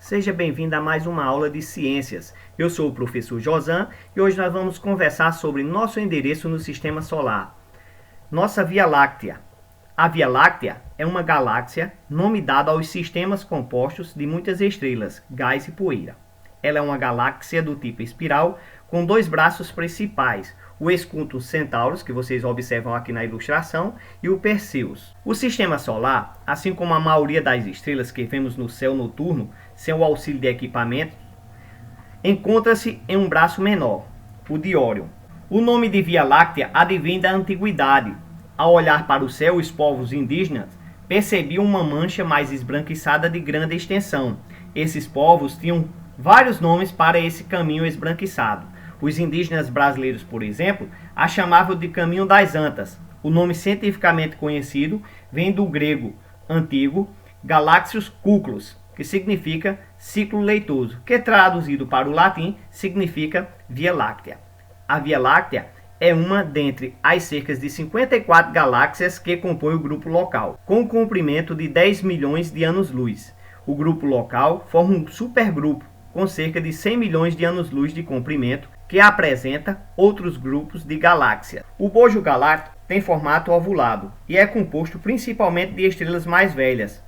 Seja bem-vindo a mais uma aula de ciências. Eu sou o professor Josan e hoje nós vamos conversar sobre nosso endereço no Sistema Solar. Nossa Via Láctea. A Via Láctea é uma galáxia, nome dado aos sistemas compostos de muitas estrelas, gás e poeira. Ela é uma galáxia do tipo espiral, com dois braços principais, o Escutum Centaurus, que vocês observam aqui na ilustração, e o Perseus. O Sistema Solar, assim como a maioria das estrelas que vemos no céu noturno, sem o auxílio de equipamento, encontra-se em um braço menor, o de Órion. O nome de Via Láctea advém da antiguidade. Ao olhar para o céu, os povos indígenas percebiam uma mancha mais esbranquiçada de grande extensão. Esses povos tinham vários nomes para esse caminho esbranquiçado. Os indígenas brasileiros, por exemplo, a chamavam de Caminho das Antas. O nome cientificamente conhecido vem do grego antigo Galaxius Cuculus, que significa ciclo leitoso, que traduzido para o latim significa Via Láctea. A Via Láctea é uma dentre as cerca de 54 galáxias que compõem o grupo local, com um comprimento de 10 milhões de anos-luz. O grupo local forma um supergrupo com cerca de 100 milhões de anos-luz de comprimento, que apresenta outros grupos de galáxias. O bojo galáctico tem formato ovulado e é composto principalmente de estrelas mais velhas,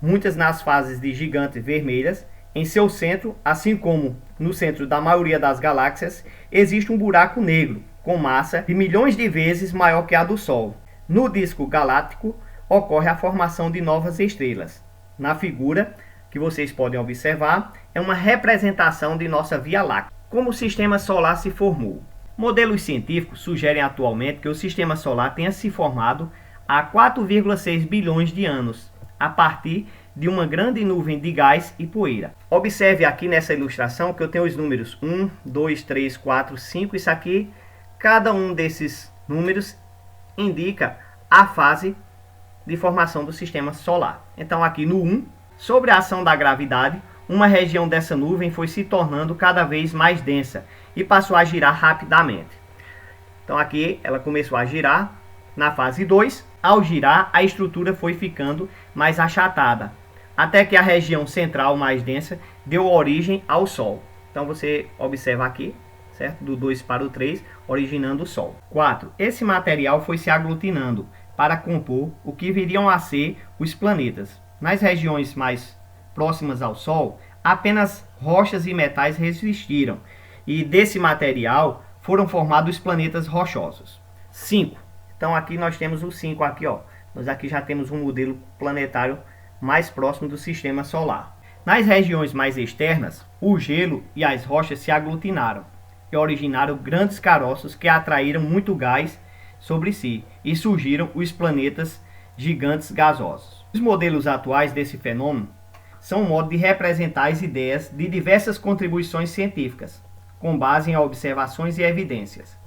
muitas nas fases de gigantes vermelhas. Em seu centro, assim como no centro da maioria das galáxias, existe um buraco negro com massa de milhões de vezes maior que a do Sol. No disco galáctico ocorre a formação de novas estrelas. Na figura que vocês podem observar, é uma representação de nossa Via Láctea. Como o Sistema Solar se formou? Modelos científicos sugerem atualmente que o Sistema Solar tenha se formado há 4,6 bilhões de anos, a partir de uma grande nuvem de gás e poeira. Observe aqui nessa ilustração que eu tenho os números 1, 2, 3, 4, 5. Isso aqui, cada um desses números indica a fase de formação do Sistema Solar. Então aqui no 1, sobre a ação da gravidade, uma região dessa nuvem foi se tornando cada vez mais densa e passou a girar rapidamente. Então aqui ela começou a girar na fase 2. Ao girar, a estrutura foi ficando mais achatada, até que a região central mais densa deu origem ao Sol. Então você observa aqui, certo? Do 2 para o 3, originando o Sol. 4. Esse material foi se aglutinando para compor o que viriam a ser os planetas. Nas regiões mais próximas ao Sol, apenas rochas e metais resistiram, e desse material foram formados os planetas rochosos. 5. Então aqui nós temos o 5 aqui, ó. Nós aqui já temos um modelo planetário mais próximo do Sistema Solar. Nas regiões mais externas, o gelo e as rochas se aglutinaram e originaram grandes caroços que atraíram muito gás sobre si, e surgiram os planetas gigantes gasosos. Os modelos atuais desse fenômeno são um modo de representar as ideias de diversas contribuições científicas, com base em observações e evidências.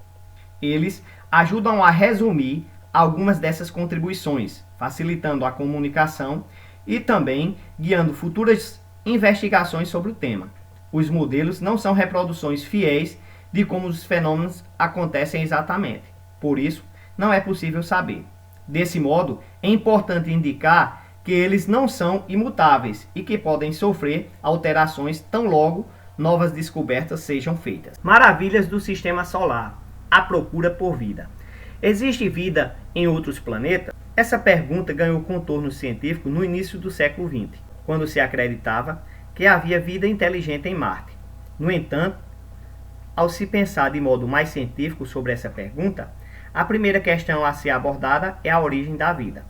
Eles ajudam a resumir algumas dessas contribuições, facilitando a comunicação e também guiando futuras investigações sobre o tema. Os modelos não são reproduções fiéis de como os fenômenos acontecem exatamente, por isso não é possível saber. Desse modo, é importante indicar que eles não são imutáveis e que podem sofrer alterações tão logo novas descobertas sejam feitas. Maravilhas do Sistema Solar. A procura por vida. Existe vida em outros planetas? Essa pergunta ganhou contorno científico no início do século XX, quando se acreditava que havia vida inteligente em Marte. No entanto, ao se pensar de modo mais científico sobre essa pergunta, a primeira questão a ser abordada é a origem da vida.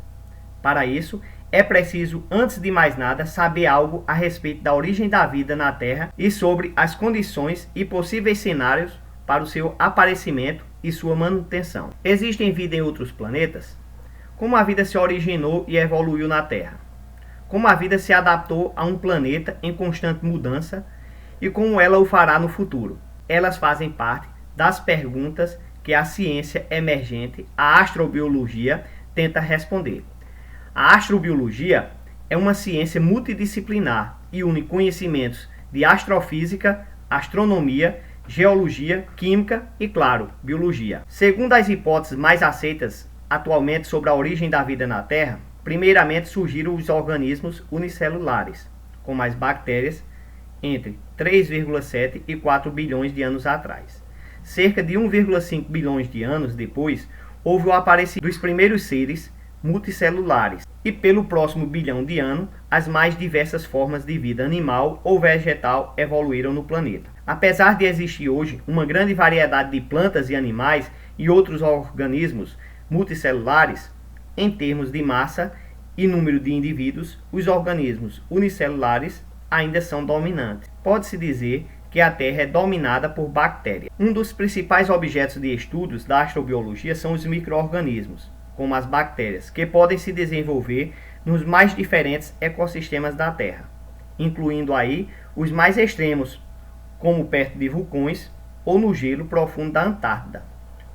Para isso, é preciso, antes de mais nada, saber algo a respeito da origem da vida na Terra e sobre as condições e possíveis cenários para o seu aparecimento e sua manutenção. Existem vida em outros planetas? Como a vida se originou e evoluiu na Terra? Como a vida se adaptou a um planeta em constante mudança e como ela o fará no futuro? Elas fazem parte das perguntas que a ciência emergente, a astrobiologia, tenta responder. A astrobiologia é uma ciência multidisciplinar e une conhecimentos de astrofísica, astronomia, geologia, química e, claro, biologia. Segundo as hipóteses mais aceitas atualmente sobre a origem da vida na Terra, primeiramente surgiram os organismos unicelulares, como as bactérias, entre 3,7 e 4 bilhões de anos atrás. Cerca de 1,5 bilhões de anos depois, houve o aparecimento dos primeiros seres multicelulares, e pelo próximo bilhão de anos, as mais diversas formas de vida animal ou vegetal evoluíram no planeta. Apesar de existir hoje uma grande variedade de plantas e animais e outros organismos multicelulares, em termos de massa e número de indivíduos, os organismos unicelulares ainda são dominantes. Pode-se dizer que a Terra é dominada por bactérias. Um dos principais objetos de estudos da astrobiologia são os micro-organismos, como as bactérias, que podem se desenvolver nos mais diferentes ecossistemas da Terra, incluindo aí os mais extremos, como perto de vulcões ou no gelo profundo da Antártida,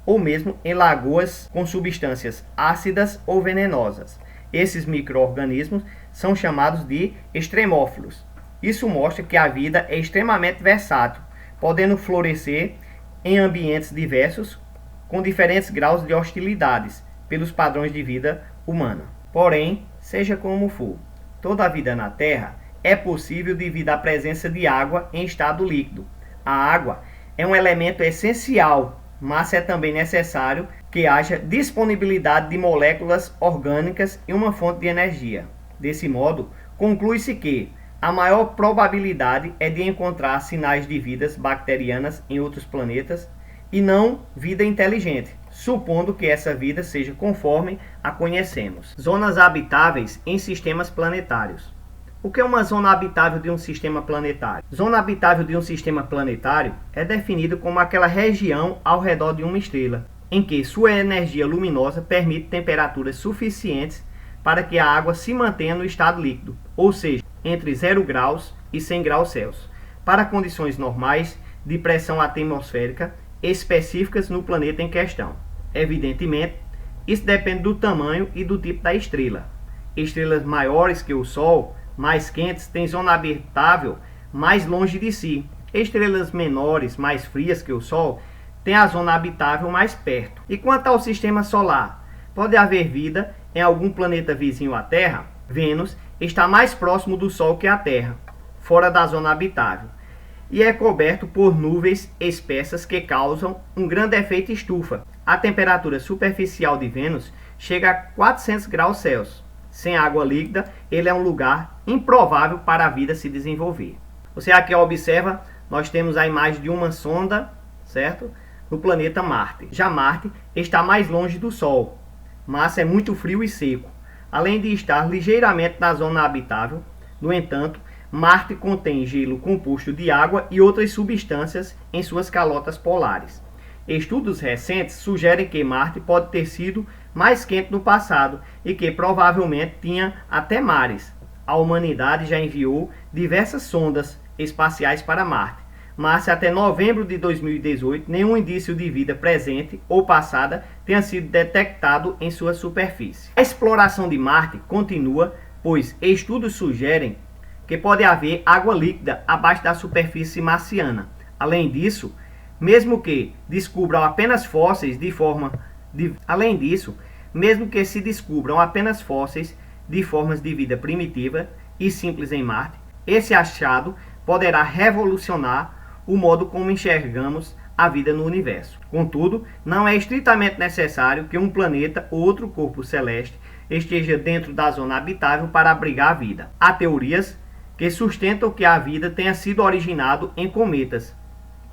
ou mesmo em lagoas com substâncias ácidas ou venenosas. Esses micro-organismos são chamados de extremófilos. Isso mostra que a vida é extremamente versátil, podendo florescer em ambientes diversos, com diferentes graus de hostilidades pelos padrões de vida humana. Porém, seja como for, toda a vida na Terra é possível devido à presença de água em estado líquido. A água é um elemento essencial, mas é também necessário que haja disponibilidade de moléculas orgânicas e uma fonte de energia. Desse modo, conclui-se que a maior probabilidade é de encontrar sinais de vidas bacterianas em outros planetas e não vida inteligente, supondo que essa vida seja conforme a conhecemos. Zonas habitáveis em sistemas planetários. O que é uma zona habitável de um sistema planetário? Zona habitável de um sistema planetário é definida como aquela região ao redor de uma estrela, em que sua energia luminosa permite temperaturas suficientes para que a água se mantenha no estado líquido, ou seja, entre 0 graus e 100 graus Celsius, para condições normais de pressão atmosférica específicas no planeta em questão. Evidentemente, isso depende do tamanho e do tipo da estrela. Estrelas maiores que o Sol, mais quentes, têm zona habitável mais longe de si. Estrelas menores, mais frias que o Sol, têm a zona habitável mais perto. E quanto ao sistema solar, pode haver vida em algum planeta vizinho à Terra? Vênus está mais próximo do Sol que a Terra, fora da zona habitável, e é coberto por nuvens espessas que causam um grande efeito estufa. A temperatura superficial de Vênus chega a 400 graus Celsius. Sem água líquida, ele é um lugar improvável para a vida se desenvolver. Você aqui observa, nós temos a imagem de uma sonda, certo? No planeta Marte. Já Marte está mais longe do Sol, mas é muito frio e seco, além de estar ligeiramente na zona habitável. No entanto, Marte contém gelo composto de água e outras substâncias em suas calotas polares. Estudos recentes sugerem que Marte pode ter sido mais quente no passado e que provavelmente tinha até mares. A humanidade já enviou diversas sondas espaciais para Marte, mas até novembro de 2018 nenhum indício de vida presente ou passada tenha sido detectado em sua superfície. A exploração de Marte continua, pois estudos sugerem que pode haver água líquida abaixo da superfície marciana. Além disso, mesmo que descubram apenas fósseis mesmo que se descubram apenas fósseis de formas de vida primitiva e simples em Marte, esse achado poderá revolucionar o modo como enxergamos a vida no universo. Contudo, não é estritamente necessário que um planeta ou outro corpo celeste esteja dentro da zona habitável para abrigar a vida. Há teorias que sustentam que a vida tenha sido originado em cometas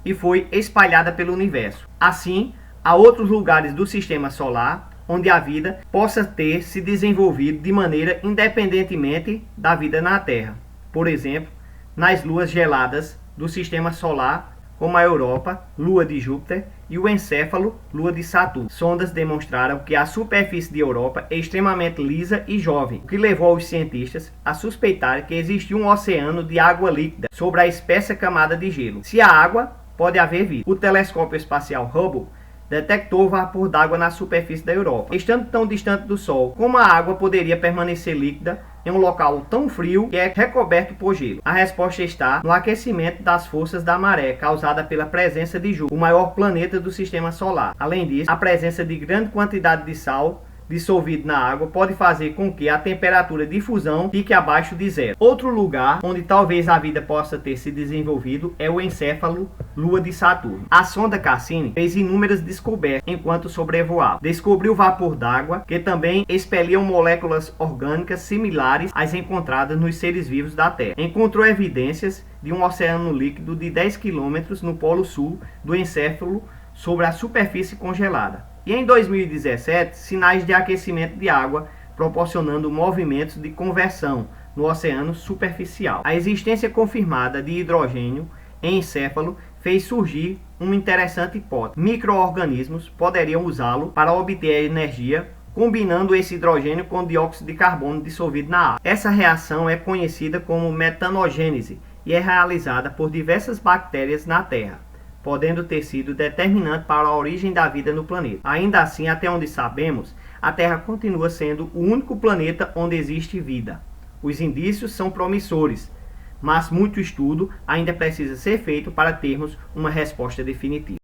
e foi espalhada pelo universo. Assim, há outros lugares do sistema solar onde a vida possa ter se desenvolvido de maneira independentemente da vida na Terra. Por exemplo, nas luas geladas do sistema solar, como a Europa, lua de Júpiter, e o Encéfalo, lua de Saturno. Sondas demonstraram que a superfície de Europa é extremamente lisa e jovem, o que levou os cientistas a suspeitar que existe um oceano de água líquida sobre a espessa camada de gelo. Se há água, pode haver vida. O telescópio espacial Hubble detectou vapor d'água na superfície da Europa. Estando tão distante do Sol, como a água poderia permanecer líquida em um local tão frio que é recoberto por gelo? A resposta está no aquecimento das forças da maré, causada pela presença de Júpiter, o maior planeta do sistema solar. Além disso, a presença de grande quantidade de sal dissolvido na água pode fazer com que a temperatura de fusão fique abaixo de zero. Outro lugar onde talvez a vida possa ter se desenvolvido é o encéfalo Lua de Saturno. A sonda Cassini fez inúmeras descobertas enquanto sobrevoava. Descobriu vapor d'água, que também expeliam moléculas orgânicas similares às encontradas nos seres vivos da Terra. Encontrou evidências de um oceano líquido de 10 km no polo sul do encéfalo sobre a superfície congelada. E em 2017, sinais de aquecimento de água proporcionando movimentos de conversão no oceano superficial. A existência confirmada de hidrogênio em encéfalo fez surgir uma interessante hipótese. Micro-organismos poderiam usá-lo para obter energia, combinando esse hidrogênio com dióxido de carbono dissolvido na água. Essa reação é conhecida como metanogênese e é realizada por diversas bactérias na Terra, podendo ter sido determinante para a origem da vida no planeta. Ainda assim, até onde sabemos, a Terra continua sendo o único planeta onde existe vida. Os indícios são promissores, mas muito estudo ainda precisa ser feito para termos uma resposta definitiva.